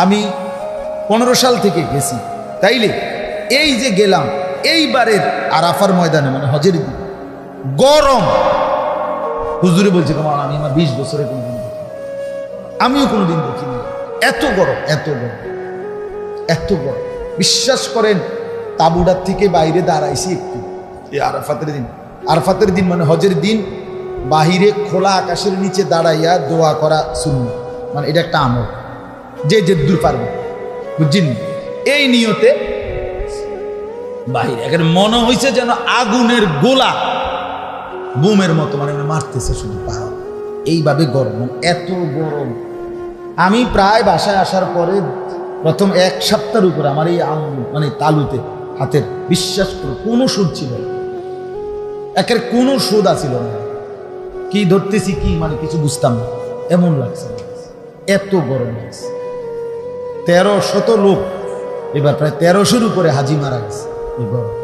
আমি 15 সাল থেকে গেছি, তাইলে এই যে গেলাম এইবারের আরাফার ময়দানে, মানে হজের দিন গরম। হুজুরে বলছে কেমন, আমি আমার 20 বছরে কোনোদিন দেখি, আমিও কোনোদিন দেখিনি এত গরম, এত গরম, এত গরম। বিশ্বাস করেন, তাবুডার থেকে বাইরে দাঁড়াইছি একটু এই আরাফাতের দিন। আরাফাতের দিন মানে হজের দিন, বাহিরে খোলা আকাশের নিচে দাঁড়াইয়া দোয়া করা সুন্নাত, মানে এটা একটা আমল, যে দূর পারবে, বুঝছেন? এই নিয়তে বাহিরে এখন মনে হয়েছে যেন আগুনের গোলা বুমের মতো, মানে মারতেছে শুধু পা, এইভাবে গরম, এত গরম। আমি প্রায় বাসায় আসার পরে প্রথম 1 সপ্তাহের উপরে আমার এই মানে তালুতে হাতের, বিশ্বাস করো কোনো সুদ ছিল না, একের কোনো সুদ আসিল না, কি ধরতেছি কি মানে কিছু বুঝতাম না, এমন লাগছে, এত গরম লাগছে। 1300 লোক, এবার প্রায় 1300-র উপরে হাজি মারা গেছে এই গরম।